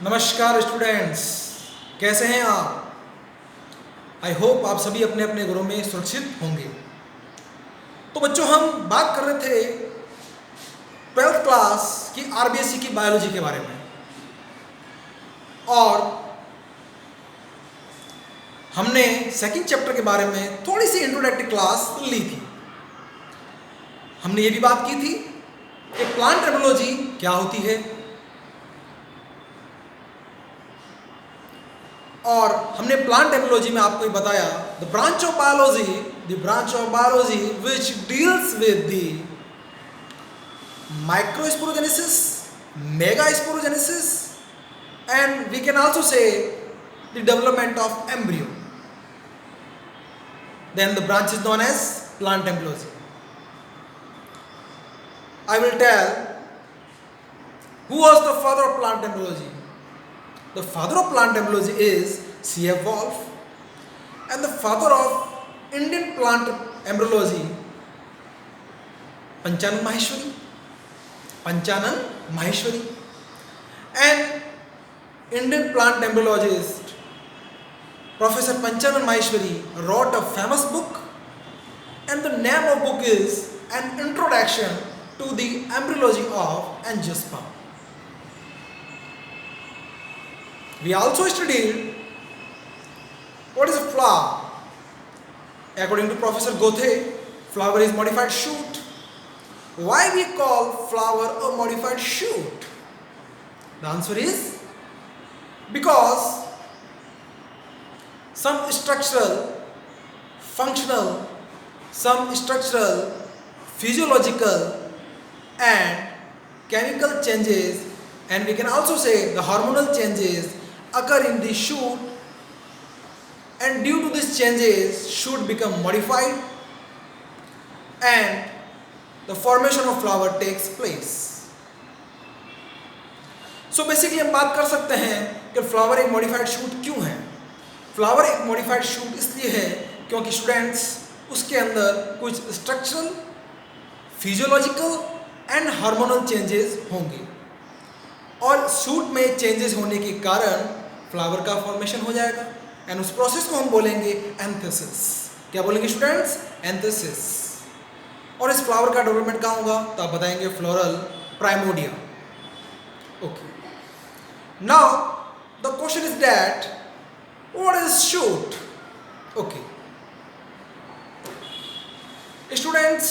नमस्कार स्टूडेंट्स, कैसे हैं आप? आई होप आप सभी अपने अपने घरों में सुरक्षित होंगे। तो बच्चों, हम बात कर रहे थे 12th क्लास की आरबीएससी की बायोलॉजी के बारे में, और हमने सेकंड चैप्टर के बारे में थोड़ी सी इंट्रोडक्टरी क्लास ली थी। हमने ये भी बात की थी कि प्लांट एमोलॉजी क्या होती है, और हमने प्लांट एमोलॉजी में आपको बताया the branch of biology which deals with the microsporogenesis, megasporogenesis, and we can also say the development of embryo. Then the branch is known as plant embryology. I will tell who was the father of plant embryology. The father of plant embryology is C.F. Wolf, and the father of Indian plant embryology, Panchanan Maheshwari, and Indian plant embryologist Professor Panchanan Maheshwari wrote a famous book, and the name of book is An Introduction to the Embryology of Angiosperm. We also studied what is a flower. According to Professor Gothe, flower is modified shoot. Why we call flower a modified shoot? The answer is because some structural, functional, some structural, physiological and chemical changes, and we can also say the hormonal changes occur in the shoot, and due to these changes shoot become modified and the formation of flower takes place. So basically हम बात कर सकते हैं कि flower एक modified shoot क्यों है। Flower एक मॉडिफाइड शूट इसलिए है क्योंकि स्टूडेंट्स उसके अंदर कुछ structural, physiological and hormonal changes होंगे, और शूट में चेंजेस होने के कारण फ्लावर का फॉर्मेशन हो जाएगा, एंड उस प्रोसेस को हम बोलेंगे एंथेसिस। क्या बोलेंगे स्टूडेंट्स? एंथेसिस। और इस फ्लावर का डेवलपमेंट कहाँ होगा? तो आप बताएंगे floral primordia. Okay, now the question is that what is shoot? Okay students,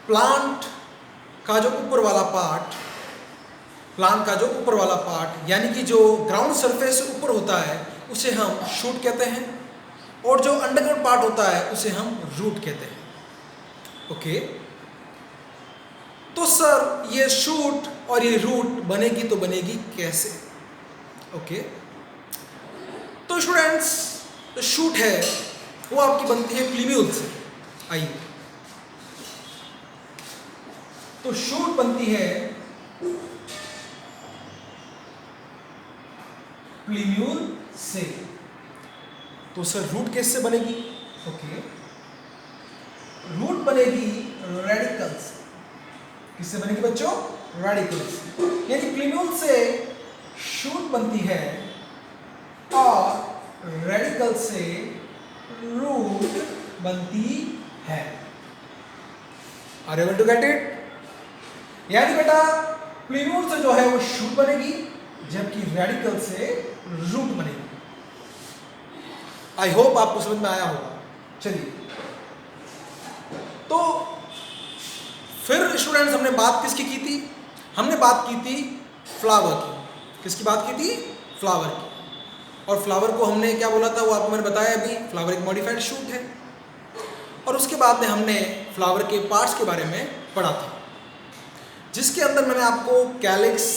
plant का जो ऊपर वाला पार्ट यानी कि जो ग्राउंड सरफेस से ऊपर होता है उसे हम शूट कहते हैं, और जो अंडरग्राउंड पार्ट होता है उसे हम रूट कहते हैं। ओके, तो सर ये शूट और ये रूट बनेगी तो बनेगी कैसे? ओके, तो स्टूडेंट्स जो शूट है वो आपकी बनती है प्लीम्यूल से। आइए, तो शूट बनती है प्लीम्यूल से। तो सर रूट किससे बनेगी? ओके, रूट बनेगी रेडिकल से। किससे बनेगी बच्चों? रेडिकल से। यानी प्लीम्यूल से शूट बनती है और रेडिकल से रूट बनती है। Are you able to get it? यानी बेटा प्लीम्यूल से जो है वो शूट बनेगी, जबकि रेडिकल से रूट बनेगी। आई होप आपको समझ में आया होगा। चलिए, तो फिर स्टूडेंट्स हमने बात किसकी की थी? हमने बात की थी फ्लावर की। किसकी बात की थी? फ्लावर की। और फ्लावर को हमने क्या बोला था वो आपको मैंने बताया अभी, फ्लावर एक मॉडिफाइड शूट है। और उसके बाद में हमने फ्लावर के पार्ट्स के बारे में पढ़ा था, जिसके अंदर मैंने आपको calyx,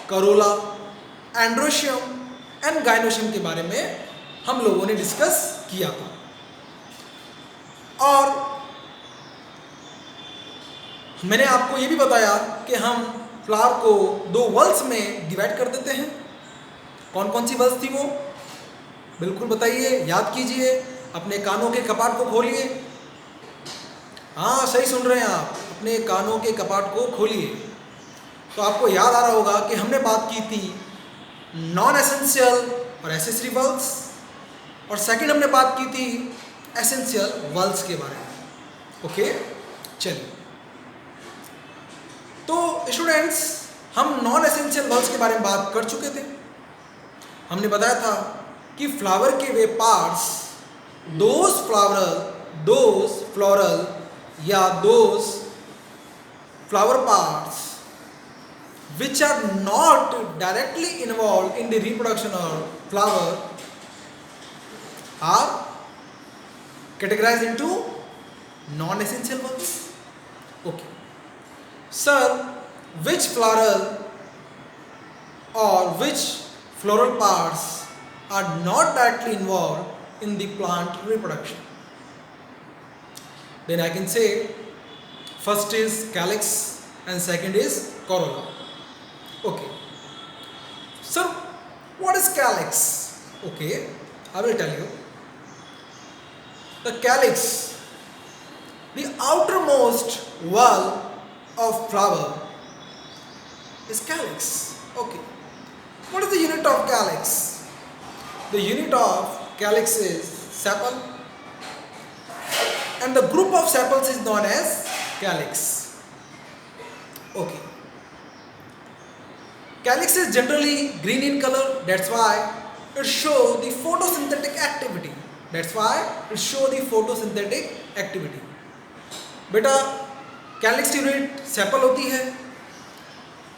Corolla, androecium and gynoecium के बारे में हम लोगों ने डिस्कस किया था। और मैंने आपको ये भी बताया कि हम फ्लावर को दो वल्स में डिवाइड कर देते हैं। कौन कौन सी वल्स थी वो? बिल्कुल बताइए, याद कीजिए, अपने कानों के कपाट को खोलिए। हाँ, सही सुन रहे हैं आप, अपने कानों के कपाट को खोलिए। तो आपको याद आ रहा होगा कि हमने बात की थी नॉन एसेंशियल और एसेसरी वल्स, और सेकंड हमने बात की थी एसेंशियल वल्स के बारे में। ओके, चलिए, तो स्टूडेंट्स हम नॉन एसेंशियल वल्स के बारे में बात कर चुके थे। हमने बताया था कि फ्लावर के वे पार्ट्स, दोज फ्लोरल या those flower parts which are not directly involved in the reproduction of flower are categorized into non-essential ones. Okay. Sir, which floral or which floral parts are not directly involved in the plant reproduction? Then I can say first is calyx and second is corolla. Okay. So, what is calyx? Okay, I will tell you. The calyx, the outermost wall of flower is calyx. Okay. What is the unit of calyx? The unit of calyx is sepal, and the group of sepals is known as calyx. Okay. Calyx is generally green in color, that's why it shows the photosynthetic activity. बेटा calyx unit sepal होती है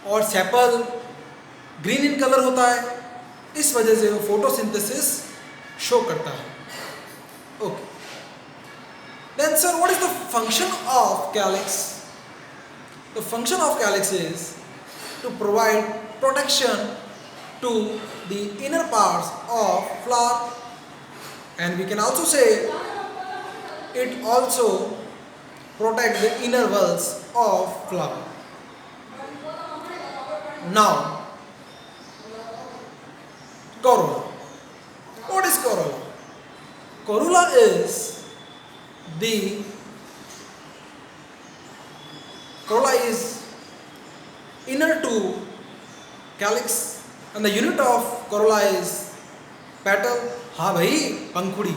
और sepal green in colour होता है, इस वजह से वो फोटोसिंथेसिस शो करता है। Okay, then sir what is the function of calyx? The function of calyx is to provide protection to the inner parts of flower, and we can also say it also protects the inner walls of flower. Now corolla. What is corolla? Corolla is inner to calyx and the unit of corolla is petal. हाँ भाई, पंखुड़ी,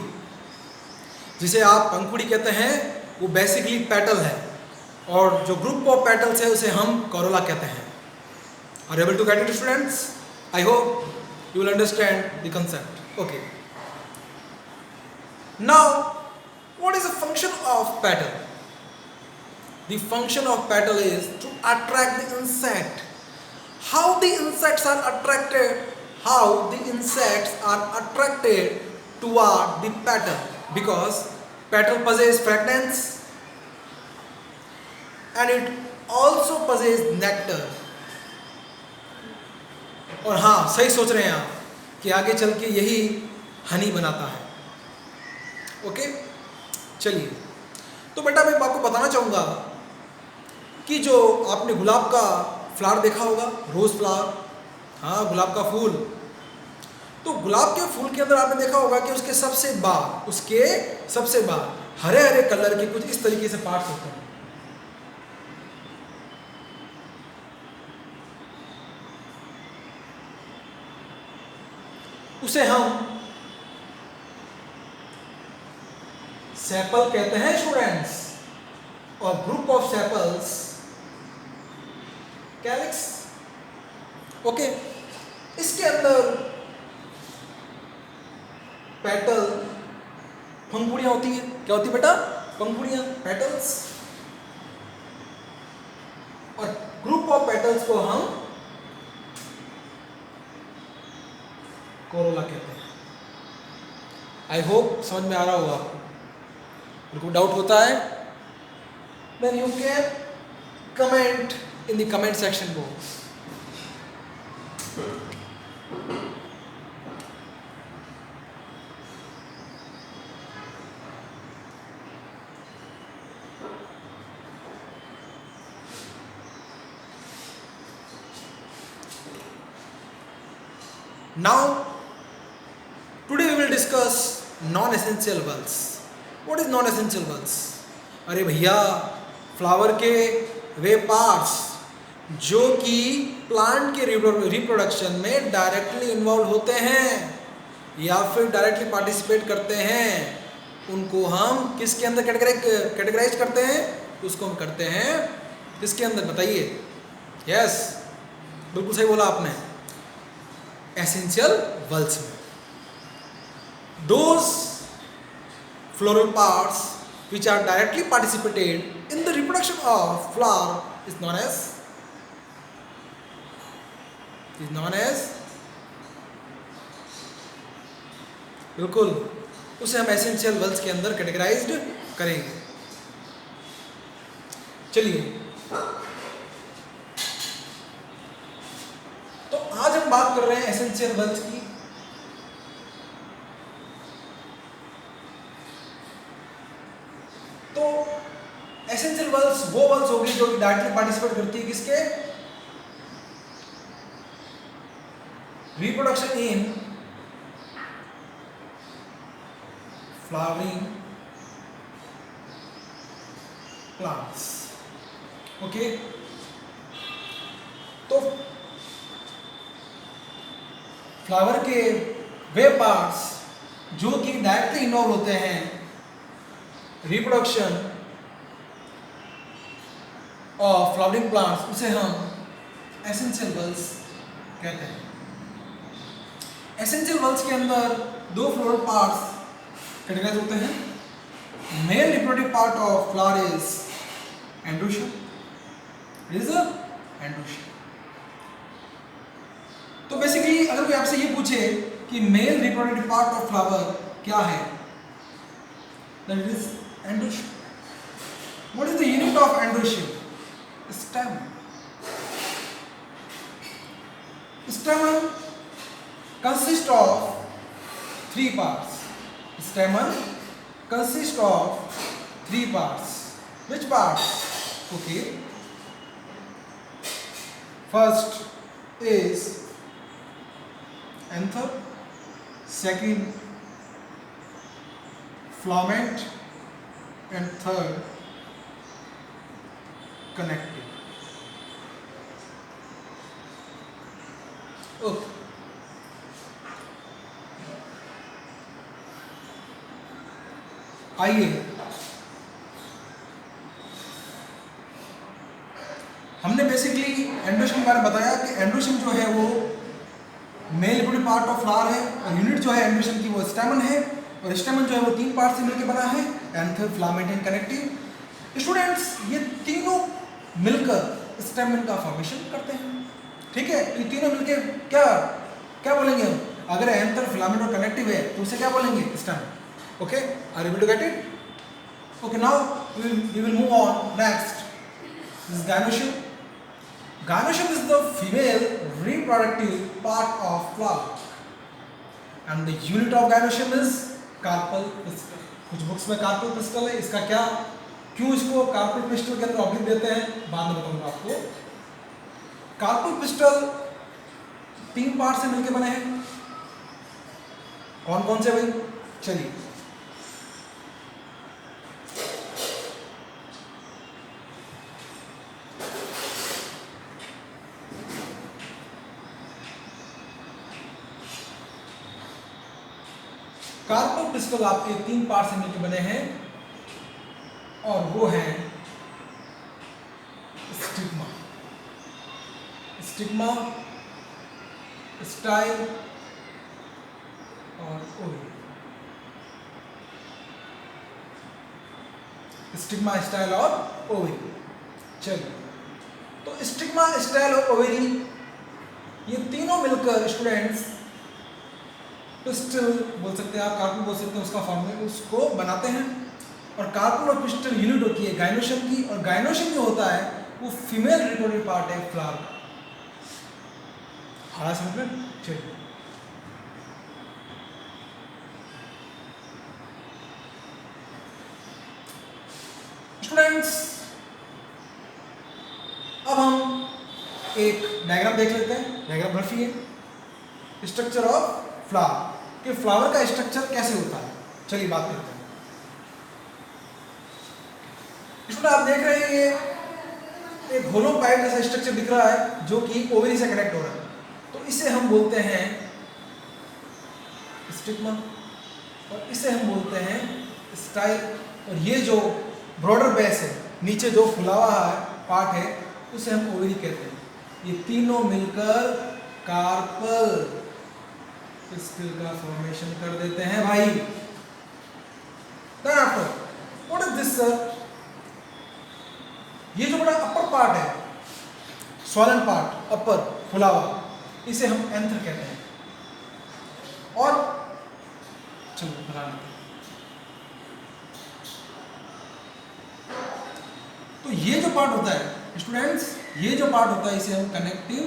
जिसे आप पंखुड़ी कहते हैं वो basically petal है, और जो ग्रुप ऑफ पेटल्स है उसे हम corolla कहते हैं। Are you able to get it, students? I hope you will understand the concept. Okay. Now, what is the function of petal? The function of petal is to attract the insect. How the insects are attracted toward the petal? Because petal possesses fragrance and it also possesses nectar. और हाँ, सही सोच रहे हैं आप कि आगे चल के यही हनी बनाता है। ओके, चलिए, तो बेटा मैं आपको बताना चाहूँगा कि जो आपने गुलाब का फ्लावर देखा होगा, रोज फ्लावर, हाँ गुलाब का फूल, तो गुलाब के फूल के अंदर आपने देखा होगा कि उसके सबसे बाहर हरे हरे कलर के कुछ इस तरीके से पार्ट्स होते हैं। उसे हम सेपल कहते हैं स्टूडेंट्स, और group of sepals calyx. Okay, इसके अंदर पेटल पंखुड़ियां होती हैं। क्या होती है बेटा? पंखुड़ियां, पेटल्स, और ग्रुप ऑफ पेटल्स को हम कोरोला कहते हैं। आई होप समझ में आ रहा होगा आपको। बिल्कुल डाउट होता है then you can comment in the comment section box. Now today we will discuss non-essential bulbs. What is non-essential bulbs? अरे भैया, फ्लावर के वे पार्ट्स जो कि प्लांट के रिप्रोडक्शन में डायरेक्टली इन्वॉल्व होते हैं या फिर डायरेक्टली पार्टिसिपेट करते हैं, उनको हम किसके अंदर कैटेगराइज करते हैं? उसको हम करते हैं किसके अंदर बताइए? यस, बिल्कुल सही बोला आपने, एसेंशियल वल्स में। Those floral parts which are directly participated in the reproduction of flower is known as बिल्कुल उसे हम एसेंशियल वल्स के अंदर कैटेगराइज्ड करेंगे। चलिए, तो आज हम बात कर रहे हैं एसेंशियल वल्स की। तो एसेंशियल वल्स वो वल्स होगी जो कि डायरेक्टली पार्टिसिपेट करती है किसके? Reproduction in flowering plants. Okay, तो फ्लावर के वे पार्ट्स जो कि डायरेक्टली इन्वॉल्व होते हैं रिप्रोडक्शन ऑफ फ्लावरिंग प्लांट्स, उसे हम एसेंशियल वल्स कहते हैं। एसेंशियल वल्स के अंदर दो फ्लोरल पार्ट्स कैटेगराइज होते हैं। Male reproductive part of flower is androecium, तो बेसिकली अगर कोई आपसे ये पूछे कि male reproductive part of flower क्या है, then it is androecium. What is the unit of androecium? Stamen. Stamen consists of three parts. Stamen consists of three parts. Which parts? Okay. First is anther, second filament, and third connective. Okay. आइए हमने basically androecium के बारे में बताया कि androecium जो है वो male reproductive part of flower है और यूनिट जो है एंड्रोशियम की वो स्टैमेन है, और स्टैमेन जो है वो तीन पार्ट से मिलकर बना है, anther, filament and connective. Students, ये तीनों मिलकर स्टैमेन का फॉर्मेशन करते हैं। ठीक है, ये तीनों मिलकर क्या क्या बोलेंगे हम? अगर एंथर, फिलामेंट और कनेक्टिव है तो उसे क्या बोलेंगे? Stamen. Okay, are you able to get it? Okay, now we will move on next. This is gynoecium. Gynoecium is the female reproductive part of flower, and the unit of gynoecium is carpel pistil. कुछ books में carpel pistil है, इसका क्या, क्यों इसको carpel pistol के अंदर oblique देते हैं बाद में बताऊंगा आपको। कार्पल पिस्टल तीन पार्ट से मिलकर बने हैं। कौन कौन से भाई? चलिए, कार्पल पिस्टल आपके तीन पार्ट से मिलकर बने हैं और वो है स्टिग्मा, स्टिग्मा, स्टाइल और ओवरी। स्टिग्मा, स्टाइल और ओवरी। चलिए, तो स्टिग्मा, स्टाइल और ओवरी ये तीनों मिलकर स्टूडेंट्स पिस्टल बोल सकते हैं आप, कार्पल बोल सकते हैं, उसका फॉर्म उसको बनाते हैं। और कार्पल और पिस्टल यूनिट होती है गाइनोशियम की, और गाइनोशियम जो होता है वो फीमेल रिप्रोडक्टिव पार्ट है फ्लावर का। हाँ समझ में? चलिए, स्टूडेंट्स अब हम एक डायग्राम देख लेते हैं। डायग्राम रखिए, स्ट्रक्चर ऑफ फ्लावर, कि फ्लावर का स्ट्रक्चर कैसे होता है। चलिए बात करते हैं। इसमें आप देख रहे हैं एक होलो पाइप जैसा स्ट्रक्चर दिख रहा है जो कि ओवरी से कनेक्ट हो रहा है, तो इसे हम बोलते हैं स्टिग्मा और इसे हम बोलते हैं स्टाइल। और ये जो ब्रॉडर बेस है, नीचे जो फुला हुआ पार्ट है, उसे हम ओवरी कहते हैं। ये तीनों मिलकर कार्पल पिस्टिल का फॉर्मेशन कर देते हैं भाई। Then after, what is this sir? ये जो बड़ा अपर पार्ट है, स्वॉलन पार्ट अपर फुला हुआ, इसे हम एंथर कहते हैं। और चलो बना लेते हैं। तो ये जो पार्ट होता है स्टूडेंट्स, ये जो पार्ट होता है इसे हम कनेक्टिव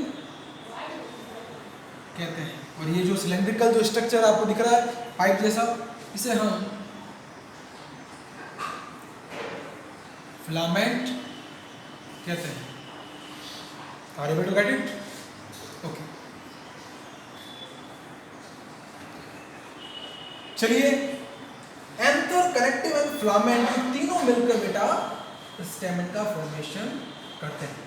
कहते हैं। और ये जो सिलेंड्रिकल जो स्ट्रक्चर आपको दिख रहा है पाइप जैसा, इसे हम फिलामेंट कहते हैं। Are you able to get it? Okay, चलिए एंथर, कनेक्टिव एंड फिलामेंट तीनों मिलकर बेटा स्टेमन का फॉर्मेशन करते हैं।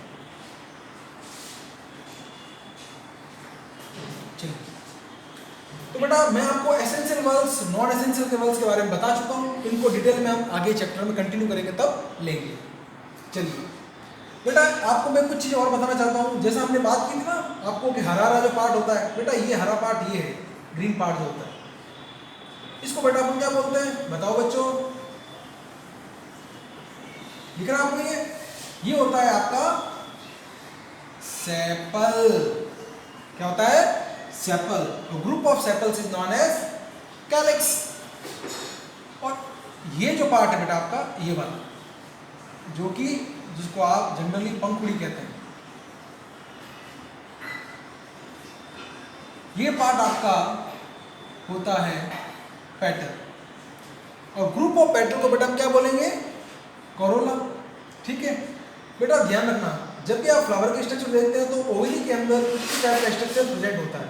चलिए, तो बेटा मैं आपको एसेंशियल वर्ड्स, नॉन एसेंशियल के वर्ड्स के बारे में बता चुका हूँ। इनको डिटेल में हम आगे चैप्टर में कंटिन्यू करेंगे तब लेंगे। चलिए बेटा, आपको मैं कुछ चीज़ और बताना चाहता हूँ। जैसा हमने बात की थी ना आपको कि हरा जो पार्ट होता है बेटा, ये हरा पार्ट ये है, ग्रीन पार्ट जो होता है, इसको बेटा अपन क्या बोलते हैं बताओ बच्चों? दिख रहा आपको? ये होता है आपका सेपल। क्या होता है? Sepal. Group of sepals is known as calyx. और ये जो पार्ट है बेटा आपका, ये वाला जो कि जिसको आप जनरली पंखुड़ी कहते हैं, ये पार्ट आपका होता है पेटल। और ग्रुप ऑफ पेटल को बेटा हम क्या बोलेंगे? कोरोला। ठीक है बेटा, ध्यान रखना जब भी आप फ्लावर के स्ट्रक्चर देखते हैं तो ओवरी के अंदर इस टाइप का स्ट्रक्चर प्रेजेंट होता है।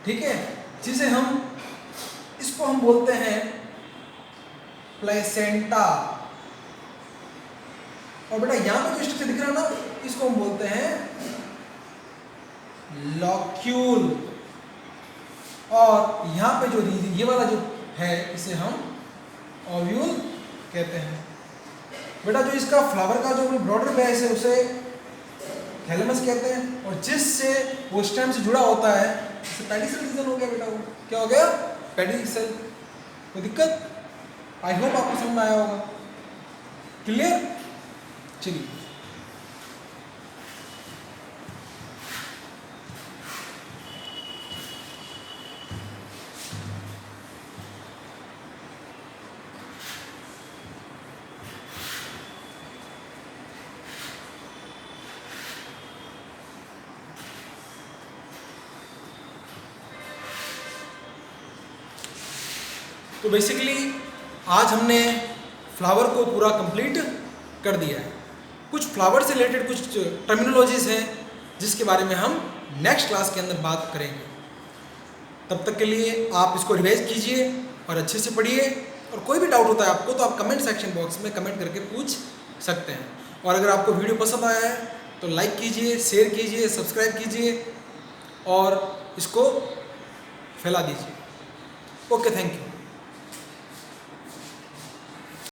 ठीक है, जिसे हम इसको हम बोलते हैं प्लेसेंटा। और बेटा यहां पे जो स्ट्रक्चर दिख रहा है ना, इसको हम बोलते हैं लॉक्यूल। और यहां पे जो ये वाला जो है इसे हम ओव्यूल कहते हैं। बेटा जो इसका फ्लावर का जो ब्रॉडर बेस है उसे थैलेमस कहते हैं। और जिससे वो स्टेम से जुड़ा होता है उसे पेडिसेल रीजन हो गया बेटा। वो क्या हो गया? पेडिसेल। कोई दिक्कत? आई होप आपको समझ में आया होगा। क्लियर? चलिए तो बेसिकली आज हमने फ्लावर को पूरा कंप्लीट कर दिया है। कुछ फ्लावर से रिलेटेड कुछ टर्मिनोलॉजीज हैं जिसके बारे में हम नेक्स्ट क्लास के अंदर बात करेंगे। तब तक के लिए आप इसको रिवाइज कीजिए और अच्छे से पढ़िए। और कोई भी डाउट होता है आपको तो आप कमेंट सेक्शन बॉक्स में कमेंट करके पूछ सकते हैं। और अगर आपको वीडियो पसंद आया है तो लाइक कीजिए, शेयर कीजिए, सब्सक्राइब कीजिए और इसको फैला दीजिए। Okay, thank you.